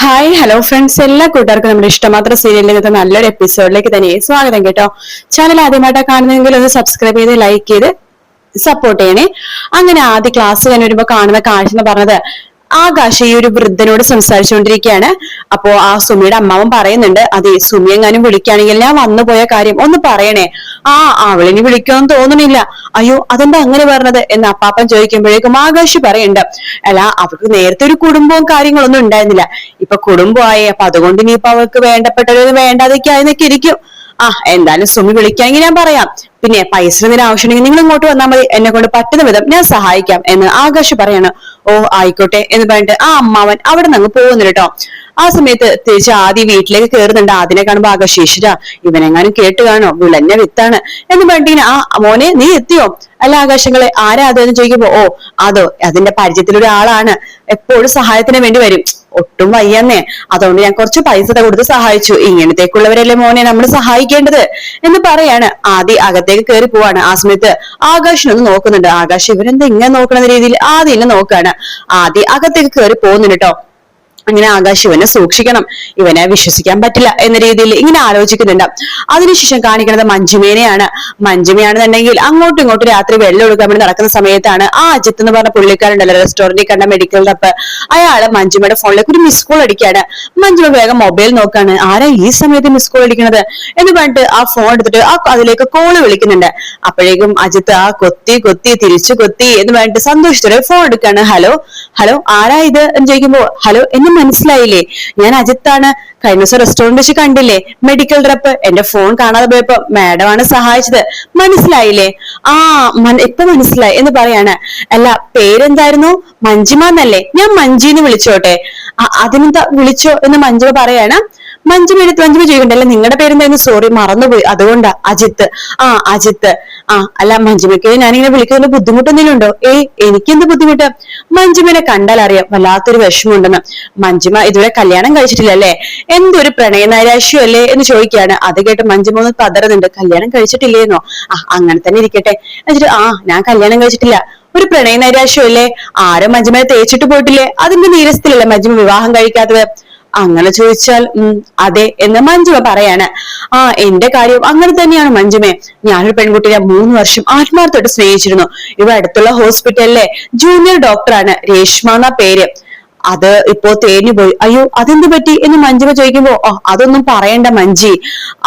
Hi hello friends, എല്ലാ കൂട്ടുകാർക്കും നമ്മുടെ ഇഷ്ടമാത്ര സീരിയലിൽ നല്ലൊരു എപ്പിസോഡിലേക്ക് തന്നെ സ്വാഗതം കേട്ടോ. ചാനൽ ആദ്യമായിട്ടാണ് കാണുന്നതെങ്കിൽ ഒന്ന് സബ്സ്ക്രൈബ് ചെയ്ത് ലൈക്ക് ചെയ്ത് സപ്പോർട്ട് ചെയ്യണേ. അങ്ങനെ ആദ്യ ക്ലാസ് തന്നെ വരുമ്പോ കാണുന്ന കാഴ്ച എന്ന് പറഞ്ഞത് ആകാശ് ഈ ഒരു വൃദ്ധനോട് സംസാരിച്ചുകൊണ്ടിരിക്കുകയാണ്. അപ്പോ ആ സുമിയുടെ അമ്മാവൻ പറയുന്നുണ്ട്, അതെ സുമി എങ്ങാനും വിളിക്കുകയാണെങ്കിൽ ഞാൻ വന്നു പോയ കാര്യം ഒന്ന് പറയണേ. അവളിനി വിളിക്കുമെന്ന് തോന്നണില്ല. അയ്യോ അതെന്താ അങ്ങനെ പറഞ്ഞത് എന്ന് അപ്പാപ്പൻ ചോദിക്കുമ്പോഴേക്കും ആകാശ് പറയുന്നുണ്ട്, അല്ല അവൾക്ക് നേരത്തെ ഒരു കുടുംബവും കാര്യങ്ങളൊന്നും ഉണ്ടായിരുന്നില്ല, ഇപ്പൊ കുടുംബമായി, അപ്പൊ അതുകൊണ്ട് ഇനിയിപ്പൊ അവൾക്ക് വേണ്ടപ്പെട്ടവരൊന്നും വേണ്ടാതൊക്കെ ആയെന്നൊക്കെ ഇരിക്കും. എന്തായാലും സുമി വിളിക്കാമെങ്കിൽ ഞാൻ പറയാം. പിന്നെ പൈസ എന്തെങ്കിലും ആവശ്യമുണ്ടെങ്കിൽ നിങ്ങൾ ഇങ്ങോട്ട് വന്നാൽ മതി, എന്നെ കൊണ്ട് പറ്റുന്ന വിധം ഞാൻ സഹായിക്കാം എന്ന് ആകാശ് പറയാണ്. ഓ ആയിക്കോട്ടെ എന്ന് പറഞ്ഞിട്ട് ആ അമ്മാവൻ അവിടെ നിന്ന് അങ്ങ് പോകുന്നു കേട്ടോ. ആ സമയത്ത് തിരിച്ച് ആദ്യം വീട്ടിലേക്ക് കയറുന്നുണ്ട്. അതിനെ കാണുമ്പോ ആകാശ്, ഈശ്വര ഇവനെങ്ങാനും കേട്ട് കാണോ, വിളഞ്ഞ വിത്താണ് എന്ന് പറഞ്ഞിട്ട് മോനെ നീ എത്തിയോ, അല്ല ആകാശങ്ങളെ ആരാ അതെന്ന് ചോദിക്കുമ്പോ അതോ അതിന്റെ പരിചയത്തിലൊരാളാണ്, എപ്പോഴും സഹായത്തിന് വേണ്ടി വരും, ഒട്ടും വയ്യന്നേ, അതുകൊണ്ട് ഞാൻ കുറച്ച് പൈസ കൊടുത്ത് സഹായിച്ചു, ഇങ്ങനത്തേക്കുള്ളവരല്ലേ മോനെ നമ്മൾ സഹായിക്കേണ്ടത് എന്ന് പറയാണ്. ആദ്യം അകത്തേക്ക് കയറി പോവാണ്. ആ സമയത്ത് ആകാശിനൊന്ന് നോക്കുന്നുണ്ട്. ആകാശ് ഇവരെന്താ ഇങ്ങനെ നോക്കുന്ന രീതിയിൽ ആദ്യം നോക്കാണ്. ആദ്യം അകത്തേക്ക് കയറി പോകുന്നുണ്ട് കേട്ടോ. അങ്ങനെ ആകാശ് ഇവനെ സൂക്ഷിക്കണം, ഇവനെ വിശ്വസിക്കാൻ പറ്റില്ല എന്ന രീതിയിൽ ഇങ്ങനെ ആലോചിക്കുന്നുണ്ട്. അതിനുശേഷം കാണിക്കുന്നത് മഞ്ജുമേനെയാണ്. മഞ്ജുമയാണെന്നുണ്ടെങ്കിൽ അങ്ങോട്ടും ഇങ്ങോട്ടും രാത്രി വെള്ളം എടുക്കാൻ വേണ്ടി നടക്കുന്ന സമയത്താണ് ആ അജിത്ത് എന്ന് പറഞ്ഞ പുള്ളിക്കാരുണ്ടല്ലോ റെസ്റ്റോറന്റിൽ കണ്ട മെഡിക്കൽ റപ്പ്, അയാള് മഞ്ജുമയുടെ ഫോണിലേക്ക് ഒരു മിസ് കോൾ അടിക്കാണ്. മഞ്ജുമ വേഗം മൊബൈൽ നോക്കാണ്, ആരാ ഈ സമയത്ത് മിസ് കോൾ അടിക്കണത് എന്ന് പറഞ്ഞിട്ട് ആ ഫോൺ എടുത്തിട്ട് അതിലേക്ക് കോള് വിളിക്കുന്നുണ്ട്. അപ്പോഴേക്കും അജിത്ത് കൊത്തി കൊത്തി തിരിച്ചു കൊത്തി എന്ന് പറഞ്ഞിട്ട് സന്തോഷത്തോടെ ഫോൺ എടുക്കാണ്. ഹലോ ഹലോ ആരാ ഇത് എന്ന് ചോദിക്കുമ്പോ, ഹലോ എന്നെ മനസ്സിലായില്ലേ, ഞാൻ അജിത്താണ്, കഴിഞ്ഞ ദിവസം റെസ്റ്റോറന്റ് വെച്ച് കണ്ടില്ലേ മെഡിക്കൽ റപ്പ്, എന്റെ ഫോൺ കാണാതെ പോയപ്പോ മാഡമാണ് സഹായിച്ചത്, മനസ്സിലായില്ലേ? ഇപ്പൊ മനസ്സിലായി എന്ന് പറയാണ്. അല്ല പേരെന്തായിരുന്നു, മഞ്ജിമ എന്നല്ലേ, ഞാൻ മഞ്ജിന്ന് വിളിച്ചോട്ടെ? അതിനെന്താ വിളിച്ചോ എന്ന് മഞ്ജിമ പറയാണ്. മഞ്ജുമ ചോദിക്കണ്ടല്ലേ നിങ്ങളുടെ പേരെന്തായിരുന്നു, സോറി മറന്നുപോയി, അതുകൊണ്ടാ അജിത്ത്. അജിത്ത്. അല്ല മഞ്ജുമയ്ക്ക് ഞാനിങ്ങനെ വിളിക്കുന്നതിന് ബുദ്ധിമുട്ടെന്തെങ്കിലും ഉണ്ടോ? എനിക്കെന്ത് ബുദ്ധിമുട്ട്? മഞ്ജുമനെ കണ്ടാൽ അറിയാം വല്ലാത്തൊരു വിഷമമുണ്ടെന്ന്. മഞ്ജുമ ഇതുവരെ കല്യാണം കഴിച്ചിട്ടില്ലല്ലേ, എന്തൊരു പ്രണയ നൈരാശ്യം അല്ലേ എന്ന് ചോദിക്കുകയാണ്. അത് കേട്ട് മഞ്ജുമ ഒന്ന് പതറുന്നുണ്ട്. കല്യാണം കഴിച്ചിട്ടില്ലേന്നോ? അങ്ങനെ തന്നെ ഇരിക്കട്ടെ എന്നിട്ട് ഞാൻ കല്യാണം കഴിച്ചിട്ടില്ല, ഒരു പ്രണയ നൈരാശ്യം അല്ലേ, ആരും മഞ്ജുമനെ തേച്ചിട്ട് പോയിട്ടില്ലേ, അതിന്റെ നീരസത്തിലല്ലേ മഞ്ജുമ വിവാഹം കഴിക്കാത്തത്? അങ്ങനെ ചോദിച്ചാൽ അതെ എന്ന് മഞ്ജുമ പറയാണ്. എന്റെ കാര്യം അങ്ങനെ തന്നെയാണ് മഞ്ജുമേ, ഞാനൊരു പെൺകുട്ടിയെ 3 വർഷം ആത്മാർത്ഥമായിട്ട് സ്നേഹിച്ചിരുന്നു. ഇവിടെ അടുത്തുള്ള ഹോസ്പിറ്റലിലെ ജൂനിയർ ഡോക്ടറാണ്, രേഷ്മ എന്ന പേര്, അത് ഇപ്പോ തേഞ്ഞു പോയി. അയ്യോ അതെന്ത് പറ്റി എന്ന് മഞ്ജുമ ചോദിക്കുമ്പോ, അതൊന്നും പറയണ്ട മഞ്ജി,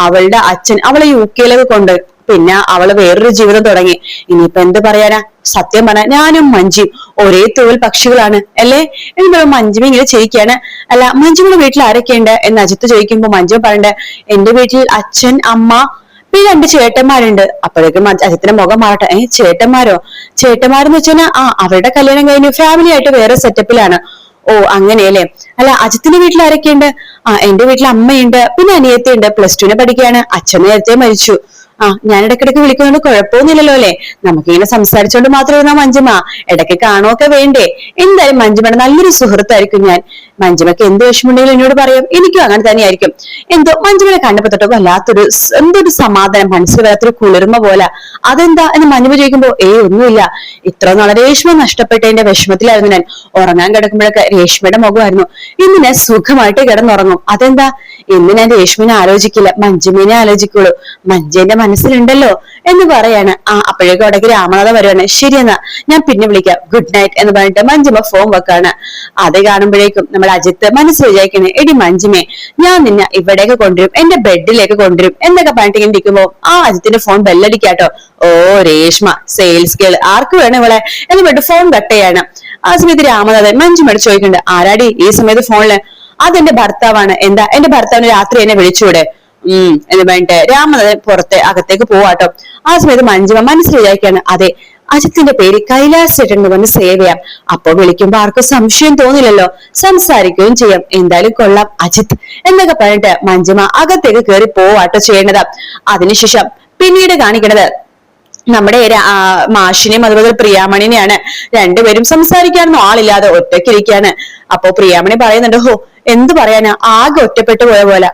അവളുടെ അച്ഛൻ അവളെ UK കൊണ്ട്, പിന്നെ അവള് വേറൊരു ജീവിതം തുടങ്ങി, ഇനിയിപ്പൊ എന്ത് പറയാനാ, സത്യം പറഞ്ഞ ഞാനും മഞ്ജും ഒരേ തൂവൽ പക്ഷികളാണ് അല്ലേ എന്ന് മഞ്ജുമ ഇങ്ങനെ ചോദിക്കാണ്. അല്ല മഞ്ജുവിന്റെ വീട്ടിൽ ആരൊക്കെയുണ്ട് എന്ന് അജിത്ത് ചോദിക്കുമ്പോ മഞ്ജു പറയണ്ടേ, എന്റെ വീട്ടിൽ അച്ഛൻ അമ്മ പിന്നെ 2 ചേട്ടന്മാരുണ്ട്. അപ്പോഴേക്കും അജിത്തിന്റെ മുഖം മാറട്ടെ, ചേട്ടന്മാരെന്ന് വെച്ചാൽ അവരുടെ കല്യാണം കഴിഞ്ഞ് ഫാമിലി ആയിട്ട് വേറെ സെറ്റപ്പിലാണ്. അങ്ങനെയല്ലേ. അല്ല അജിത്തിന്റെ വീട്ടിൽ ആരൊക്കെയുണ്ട്? എന്റെ വീട്ടിൽ അമ്മയുണ്ട്, പിന്നെ അനിയത്തിയുണ്ട്, +2 പഠിക്കുകയാണ്, അച്ഛൻ നേരത്തെ മരിച്ചു. ഞാൻ ഇടയ്ക്കിടയ്ക്ക് വിളിക്കുന്നതുകൊണ്ട് കുഴപ്പമൊന്നുമില്ലല്ലോ അല്ലെ, നമുക്കിങ്ങനെ സംസാരിച്ചോണ്ട് മാത്രമേ മഞ്ജുമ, ഇടയ്ക്ക് കാണുകയൊക്കെ വേണ്ടേ? എന്തായാലും മഞ്ജുമയുടെ നല്ലൊരു സുഹൃത്തായിരിക്കും ഞാൻ. മഞ്ജുമയ്ക്ക് എന്ത് വിഷമമുണ്ടെങ്കിലും എന്നോട് പറയാം, എനിക്കും അങ്ങനെ തന്നെയായിരിക്കും. എന്തോ മഞ്ജുമനെ കണ്ടപ്പോ തൊട്ട് വല്ലാത്തൊരു എന്തൊരു സമാധാനം, മനസ്സിൽ വല്ലാത്തൊരു കുളിർമ പോലെ. അതെന്താ എന്ന് മഞ്ജുമ ചോദിക്കുമ്പോ, ഒന്നുമില്ല, ഇത്ര നാളെ രേഷ്മ നഷ്ടപ്പെട്ടതിന്റെ വിഷമത്തിലായിരുന്നു ഞാൻ. ഉറങ്ങാൻ കിടക്കുമ്പോഴൊക്കെ രേഷ്മയുടെ മുഖമായിരുന്നു. ഇന്ന് ഞാൻ സുഖമായിട്ട് കിടന്നുറങ്ങും. അതെന്താ? ഇന്ന് ഞാൻ രേഷ്മനെ ആലോചിക്കില്ല, മഞ്ജുമേനെ ആലോചിക്കുള്ളൂ, മഞ്ജുവിന്റെ മനസ്സിലുണ്ടല്ലോ എന്ന് പറയാണ്. അപ്പോഴേക്കും അവിടേക്ക് രാമനാഥ വരുവാണ്. ശരിയെന്നാ ഞാൻ പിന്നെ വിളിക്കാം, ഗുഡ് നൈറ്റ് എന്ന് പറഞ്ഞിട്ട് മഞ്ജുമ ഫോൺ വെക്കാണ്. അത് കാണുമ്പോഴേക്കും നമ്മുടെ അജിത്ത് മനസ്സിൽ വിചാരിക്കണേ, എടി മഞ്ജുമേ, ഞാൻ നിന്നെ ഇവിടേക്ക് കൊണ്ടുവരും, എന്റെ ബെഡിലേക്ക് കൊണ്ടുവരും എന്നൊക്കെ പറഞ്ഞിട്ട് ഇങ്ങനെ ഇരിക്കുമ്പോ അജിത്തിന്റെ ഫോൺ ബെല്ലടിക്കാട്ടോ. രേഷ്മ സെയിൽസ് ഗേൾ, ആർക്ക് വേണം ഇവളെ എന്ന് പറഞ്ഞിട്ട് ഫോൺ കട്ട് ചെയ്യാണ്. ആ സമയത്ത് രാമനാഥൻ മഞ്ജുമയോട് ചോദിക്കണ്ട്, ആരാടി ഈ സമയത്ത് ഫോണില്? അതെന്റെ ഭർത്താവാണ്. എന്താ എന്റെ ഭർത്താവിന് രാത്രി എന്നെ വിളിച്ചൂടെ എന്ന് പറഞ്ഞിട്ട് രാമനാഥൻ അകത്തേക്ക് പോവാട്ടോ. ആ സമയത്ത് മഞ്ജുമ മനസ്സിൽ വിചാരിക്കാണ്, അതെ അജിത്തിന്റെ പേര് കൈലാസ് ചേട്ടൻ എന്ന് പറഞ്ഞ് സേവ് ചെയ്യാം, അപ്പൊ വിളിക്കുമ്പോ ആർക്കും സംശയം തോന്നില്ലല്ലോ, സംസാരിക്കുകയും ചെയ്യാം, എന്തായാലും കൊള്ളാം അജിത്ത് എന്നൊക്കെ പറഞ്ഞിട്ട് മഞ്ജുമ അകത്തേക്ക് കയറി പോവാട്ടോ ചെയ്യേണ്ടത്. അതിനുശേഷം പിന്നീട് കാണിക്കണത് നമ്മുടെ മാഷിനെയും അതുപോലെ പ്രിയാമണിനെയാണ്. രണ്ടുപേരും സംസാരിക്കാനൊന്നും ആളില്ലാതെ ഒറ്റയ്ക്കിരിക്കാണ്. അപ്പൊ പ്രിയാമണി പറയുന്നുണ്ട്, എന്ത് പറയാനാ, ആകെ ഒറ്റപ്പെട്ടു പോയ പോലെ.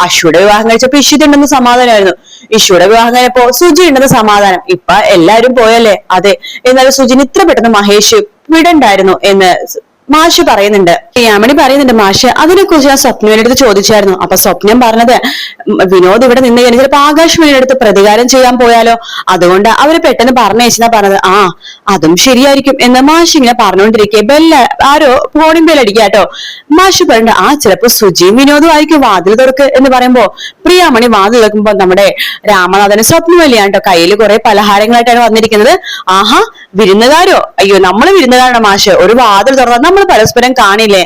അശുയുടെ വിവാഹം കഴിച്ചപ്പോ ഇഷിത ഉണ്ടെന്ന് സമാധാനമായിരുന്നു, ഇഷുയുടെ വിവാഹം കഴിഞ്ഞപ്പോ സുജി ഉണ്ടെന്ന് സമാധാനം, ഇപ്പൊ എല്ലാരും പോയല്ലേ. അതെ, എന്നാലും സുജിന് ഇത്ര പെട്ടെന്ന് മഹേഷ് വിടണ്ടായിരുന്നു എന്ന് മാഷ് പറയുന്നുണ്ട്. പ്രിയാമണി പറയുന്നുണ്ട്, മാഷ് അതിനെക്കുറിച്ച് ഞാൻ സ്വപ്നയുടെ അടുത്ത് ചോദിച്ചായിരുന്നു. അപ്പൊ സ്വപ്നം പറഞ്ഞത് വിനോദ് ഇവിടെ നിന്ന് കഴിഞ്ഞാൽ ചിലപ്പോ ആകാശ് അടുത്ത് പ്രതികാരം ചെയ്യാൻ പോയാലോ, അതുകൊണ്ട് അവര് പെട്ടെന്ന് പറഞ്ഞയച്ചെന്നാ പറഞ്ഞത്. ആ അതും ശരിയായിരിക്കും എന്ന് മാഷ് ഇങ്ങനെ പറഞ്ഞുകൊണ്ടിരിക്കെ ആരോ ഫോണിൽ ബെല്ലടിക്കാട്ടോ. മാഷ് പറഞ്ഞു, ആ ചിലപ്പോ സുജിയും വിനോദും ആയിരിക്കും, വാതിൽ തുറക്ക് എന്ന് പറയുമ്പോ പ്രിയാമണി വാതിൽ തുറക്കുമ്പോ നമ്മുടെ രാമനാഥന് സ്വപ്നമല്ലിയാട്ടോ കയ്യിൽ കുറെ പലഹാരങ്ങളായിട്ടാണ് വന്നിരിക്കുന്നത്. ആഹാ, വിരുന്നുകാരോ? അയ്യോ, നമ്മള് വിരുന്നുകാരാണ് മാഷ്, ഒരു വാതിൽ തുറന്നാൽ നമ്മൾ പരസ്പരം കാണില്ലേ?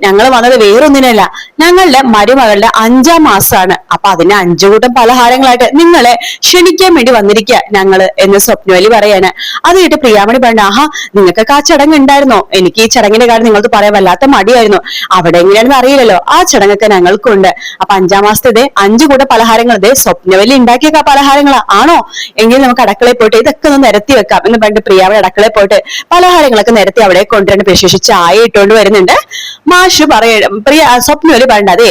ഞങ്ങൾ വന്നത് വേറൊന്നിനല്ല, ഞങ്ങളുടെ മരുമകളുടെ 5ാം മാസമാണ്. അപ്പൊ അതിന് 5 കൂട്ടം പലഹാരങ്ങളായിട്ട് നിങ്ങളെ ക്ഷണിക്കാൻ വേണ്ടി വന്നിരിക്കുക ഞങ്ങള് എന്ന് സ്വപ്നവലി പറയാണ്. അത് കേട്ട് പ്രിയാമണി പറഞ്ഞു, ആഹാ, നിങ്ങൾക്കൊക്കെ ആ ചടങ്ങ് ഉണ്ടായിരുന്നോ? എനിക്ക് ഈ ചടങ്ങിന്റെ കാര്യം നിങ്ങൾക്ക് പറയാൻ വല്ലാത്ത മടിയായിരുന്നു. അവിടെ എങ്ങനെയാണെന്ന് അറിയില്ലല്ലോ, ആ ചടങ്ങൊക്കെ ഞങ്ങൾക്കുണ്ട്. അപ്പൊ 5ാം മാസത്തെ 5 കൂട്ടം പലഹാരങ്ങൾ സ്വപ്നവലി ഉണ്ടാക്കിയ പലഹാരങ്ങളാ ആണോ? എങ്കിൽ നമുക്ക് അടുക്കളയിൽ പോയിട്ട് ഇതൊക്കെ ഒന്ന് നിരത്തി വെക്കാം എന്ന് പറഞ്ഞിട്ട് പ്രിയാമണി അടുക്കളയിൽ പോയിട്ട് പലഹാരങ്ങളൊക്കെ നിരത്തി അവിടെ കൊണ്ടുവരുന്ന വിശേഷിച്ച് ചായ ഇട്ടുകൊണ്ട് വരുന്നുണ്ട്. മാഷ് സ്വപ്നവലി പറയണ്ട, അതെ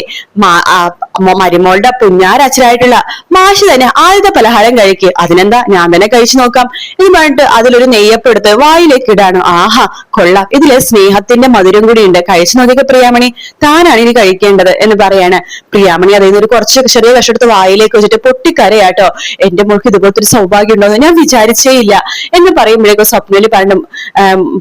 മരുമോളുടെ പുഞ്ഞാരച്ഛനായിട്ടുള്ള മാഷ് തന്നെ ആദ്യത്തെ പലഹാരം കഴിക്കുക, അതിനെന്താ ഞാൻ തന്നെ കഴിച്ചു നോക്കാം എന്ന് പറഞ്ഞിട്ട് അതിലൊരു നെയ്യപ്പം എടുത്ത് വായിലേക്ക് ഇടാണ്. ആഹാ, കൊള്ളാം, ഇതില് സ്നേഹത്തിന്റെ മധുരം കൂടി ഉണ്ട്, കഴിച്ചു നോക്കിയ പ്രിയാമണി, താനാണ് ഇനി കഴിക്കേണ്ടത് എന്ന് പറയാണ്. പ്രിയാമണി അതായത് ഒരു കുറച്ച് ചെറിയ കഷെടുത്ത് വായിലേക്ക് വെച്ചിട്ട് പൊട്ടിക്കരയാട്ടോ. എന്റെ മോൾക്ക് ഇതുപോലത്തെ ഒരു സൗഭാഗ്യം ഉണ്ടോ എന്ന് ഞാൻ വിചാരിച്ചേ ഇല്ല എന്ന് പറയുമ്പോഴേക്കും സ്വപ്നവലി പറഞ്ഞു,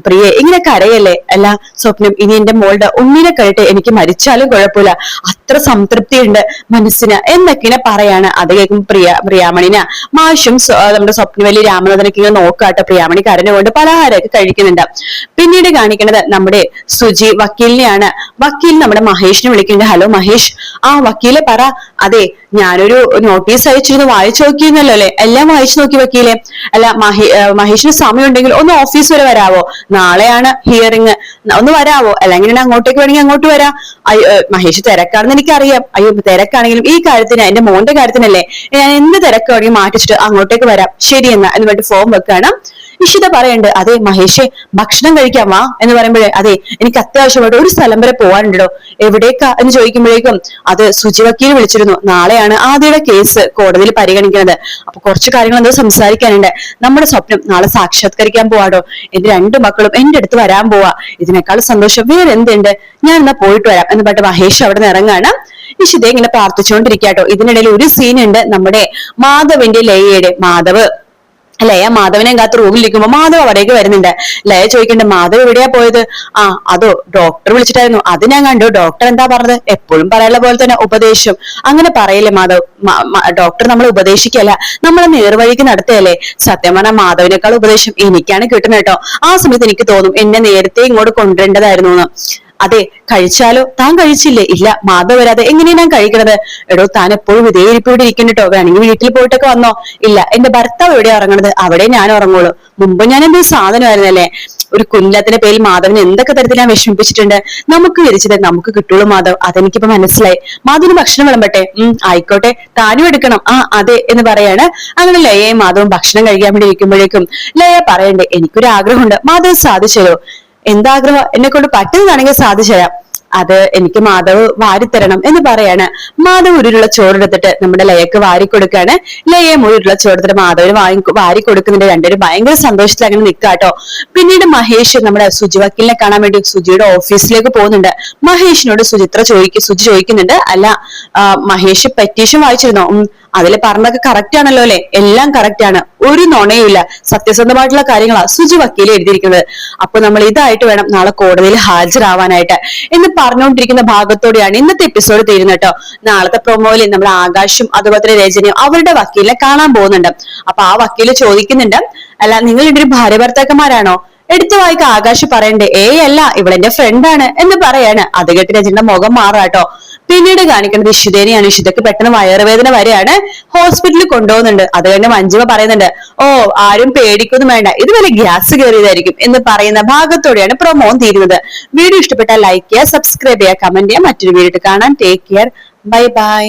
പ്രിയെ ഇങ്ങനെ കരയല്ലേ, അല്ല സ്വപ്നം, ഇനി എന്റെ മോളുടെ ഉണ്ണിനെ കഴിട്ട് എനിക്ക് മരിച്ചാലും കുഴപ്പമില്ല, അത്ര സംതൃപ്തി ഉണ്ട് മനസ്സിന് എന്നൊക്കെ പറയാണ്. അത് കേൾക്കുമ്പോ പ്രിയാമണിന മാഷും നമ്മുടെ സ്വപ്നവലി രാമനാഥനൊക്കെ ഇങ്ങനെ നോക്കാട്ടോ. പ്രിയാമണി കരഞ്ഞുകൊണ്ട് പലഹാരമൊക്കെ കഴിക്കുന്നുണ്ട്. പിന്നീട് കാണിക്കുന്നത് നമ്മുടെ സുജി വക്കീലിനെയാണ്. വക്കീൽ നമ്മുടെ മഹേഷിനെ വിളിക്കുന്നുണ്ട്. ഹലോ മഹേഷ്. ആ വക്കീലെ പറ. അതെ, ഞാനൊരു നോട്ടീസ് അയച്ചിരുന്നു, വായിച്ചു നോക്കിയിരുന്നല്ലോ അല്ലെ? എല്ലാം വായിച്ചു നോക്കി വക്കീലെ. അല്ല മഹേഷിന് സമയം ഉണ്ടെങ്കിൽ ഒന്ന് ഓഫീസ് വരെ വരാവോ? നാളെയാണ് ഹിയറിങ്, ഒന്ന് വരാവോ? അല്ലെങ്കിൽ ഞാൻ അങ്ങോട്ടേക്ക് വേണമെങ്കിൽ അങ്ങോട്ട് വരാം. മഹേഷ് തിരക്കാണെന്ന് എനിക്കറിയാം. അയ്യോ, തിരക്കാണെങ്കിലും ഈ കാര്യത്തിന്, എന്റെ മോന്റെ കാര്യത്തിനല്ലേ, ഞാൻ എന്ത് തിരക്കാണെങ്കിൽ മാറ്റിച്ചിട്ട് അങ്ങോട്ടേക്ക് വരാം. ശരിയെന്നാ എന്ന് പറഞ്ഞിട്ട് ഫോം വെക്കാണ്. ഇഷിത പറയണ്ട്, അതെ മഹേഷേ ഭക്ഷണം കഴിക്കാൻ വാ എന്ന് പറയുമ്പോഴേ, അതെ എനിക്ക് അത്യാവശ്യമായിട്ട് ഒരു സ്ഥലം വരെ പോകാനുണ്ടോ. എവിടേക്കാ എന്ന് ചോദിക്കുമ്പോഴേക്കും, അത് സുജി വക്കീൽ വിളിച്ചിരുന്നു, നാളെയാണ് ആദ്യയുടെ കേസ് കോടതിയിൽ പരിഗണിക്കുന്നത്. അപ്പൊ കുറച്ച് കാര്യങ്ങൾ എന്തോ സംസാരിക്കാനുണ്ട്. നമ്മുടെ സ്വപ്നം നാളെ സാക്ഷാത്കരിക്കാൻ പോവാടോ. എന്റെ 2 മക്കളും എന്റെ അടുത്ത് വരാൻ പോവാ. ഇതിനേക്കാൾ സന്തോഷം വേറെ എന്തുണ്ട്? ഞാൻ എന്നാ പോയിട്ട് വരാം എന്ന് പറഞ്ഞിട്ട് മഹേഷ് അവിടെ നിന്ന് ഇറങ്ങാണ്. ഇഷിത ഇങ്ങനെ പ്രാർത്ഥിച്ചുകൊണ്ടിരിക്കാട്ടോ. ഇതിനിടയിൽ ഒരു സീൻ ഉണ്ട് നമ്മുടെ മാധവിന്റെ ലയയുടെ. ലയ മാധവനെ കാത്ത് റൂമിലിരിക്കുമ്പോ മാധവ് അവിടേക്ക് വരുന്നുണ്ട്. ലയ ചോദിക്കണ്ട, മാധവ് എവിടെയാ പോയത്? ആ അതോ ഡോക്ടർ വിളിച്ചിട്ടായിരുന്നു, അത് ഞാൻ കണ്ടു. ഡോക്ടർ എന്താ പറഞ്ഞത്? എപ്പോഴും പറയാനുള്ള പോലെ തന്നെ ഉപദേശം. അങ്ങനെ പറയില്ലേ മാധവ്, ഡോക്ടർ നമ്മളെ ഉപദേശിക്കല്ല, നമ്മളെ നേർവഴിക്ക് നടത്തുകയല്ലേ. സത്യം പറഞ്ഞാൽ മാധവിനേക്കാൾ ഉപദേശം എനിക്കാണ് കിട്ടുന്നത് കേട്ടോ. ആ സമയത്ത് എനിക്ക് തോന്നും എന്നെ നേരത്തെ ഇങ്ങോട്ട് കൊണ്ടുവരേണ്ടതായിരുന്നു എന്ന്. അതെ, കഴിച്ചാലോ? താൻ കഴിച്ചില്ലേ? ഇല്ല, മാധവ് വരാതെ എങ്ങനെയാ ഞാൻ കഴിക്കണത്? എടോ, താൻ എപ്പോഴും ഇതേ ഇരിപ്പോടെ ഇരിക്കണ്ടോ, വേണമെങ്കിൽ വീട്ടിൽ പോയിട്ടൊക്കെ വന്നോ. ഇല്ല, എന്റെ ഭർത്താവ് എവിടെയാ ഉറങ്ങണത്, അവിടെ ഞാൻ ഉറങ്ങുള്ളൂ. മുമ്പ് ഞാൻ എന്റെ സാധനമായിരുന്നല്ലേ. ഒരു കുഞ്ഞത്തിന്റെ പേരിൽ മാധവന് എന്തൊക്കെ തരത്തിൽ ഞാൻ വിഷമിപ്പിച്ചിട്ടുണ്ട്. നമുക്ക് വിരിച്ചത് നമുക്ക് കിട്ടുള്ളൂ മാധവ്, അതെനിക്കിപ്പോ മനസ്സിലായി. മാധവിന് ഭക്ഷണം വിളമ്പട്ടെ? ആയിക്കോട്ടെ, താനും എടുക്കണം. ആ അതെ എന്ന് പറയാണ്. അങ്ങനെ ലയയും മാധവും ഭക്ഷണം കഴിക്കാൻ വേണ്ടി ഇരിക്കുമ്പോഴേക്കും ലയ പറയണ്ടേ, എനിക്കൊരു ആഗ്രഹമുണ്ട്, മാധവ് സാധിച്ചല്ലോ. എന്താഗ്രഹം? എന്നെ കൊണ്ട് പറ്റുന്നതാണെങ്കിൽ സാധിച്ചു തരാം. അത് എനിക്ക് മാധവ് വാരിത്തരണം എന്ന് പറയാണ്. മാധവ് ഉരുള്ള ചോറെടുത്തിട്ട് നമ്മുടെ ലയക്ക് വാരിക്കൊടുക്കാണ്. ലയെ മുഴുള്ള ചോറെടുത്തിട്ട് മാധവിന് വാരി കൊടുക്കുന്നുണ്ട്. രണ്ടുപേരും ഭയങ്കര സന്തോഷത്തിൽ അങ്ങനെ നിൽക്കാട്ടോ. പിന്നീട് മഹേഷ് നമ്മുടെ സുജി വക്കീലിനെ കാണാൻ വേണ്ടി സുജിയുടെ ഓഫീസിലേക്ക് പോകുന്നുണ്ട്. മഹേഷിനോട് സുജി ചോദിക്കുന്നുണ്ട്, അല്ല മഹേഷ് പെറ്റീഷൻ വായിച്ചിരുന്നോ? അതിൽ പറഞ്ഞതൊക്കെ കറക്റ്റ് ആണല്ലോ അല്ലെ? എല്ലാം കറക്റ്റ് ആണ്, ഒരു നുണയുമില്ല, സത്യസന്ധമായിട്ടുള്ള കാര്യങ്ങളാ സുജി വക്കീൽ എഴുതിയിരിക്കുന്നത്. അപ്പൊ നമ്മൾ ഇതായിട്ട് വേണം നാളെ കോടതിയിൽ ഹാജരാവാനായിട്ട് എന്ന് പറഞ്ഞുകൊണ്ടിരിക്കുന്ന ഭാഗത്തോടെയാണ് ഇന്നത്തെ എപ്പിസോഡ് തീരുന്നത് കേട്ടോ. നാളത്തെ പ്രൊമോയിൽ നമ്മുടെ ആകാശും അതുപോലെ രജനിയും അവരുടെ വക്കീലിനെ കാണാൻ പോകുന്നുണ്ട്. അപ്പൊ ആ വക്കീല് ചോദിക്കുന്നുണ്ട്, അല്ല നിങ്ങൾ ഇവര് ഭാര്യ ഭർത്താക്കന്മാരാണോ? എടുത്തു വായിക്ക ആകാശ് പറയണ്ടേ, അല്ല ഇവളെന്റെ ഫ്രണ്ടാണ് എന്ന് പറയാണ്. അത് കേട്ട് രജനിയുടെ മുഖം മാറാട്ടോ. പിന്നീട് കാണിക്കുന്നത് ഇഷിതേനെയാണ്. ഇഷിതക്ക് പെട്ടെന്ന് വയറുവേദന വരെയാണ്, ഹോസ്പിറ്റലിൽ കൊണ്ടുപോകുന്നുണ്ട്. അത് കഴിഞ്ഞ് മഞ്ജിമ പറയുന്നുണ്ട്, ഓ ആരും പേടിക്കൊന്നും വേണ്ട, ഇത് വല്ല ഗ്യാസ് കയറിയതായിരിക്കും എന്ന് പറയുന്ന ഭാഗത്തോടെയാണ് പ്രൊമോ തീരുന്നത്. വീഡിയോ ഇഷ്ടപ്പെട്ടാൽ ലൈക്ക് ചെയ്യുക, സബ്സ്ക്രൈബ് ചെയ്യുക, കമന്റ് ചെയ്യുക. മറ്റൊരു വീഡിയോ കാണാൻ ടേക്ക് കെയർ, ബൈ ബൈ.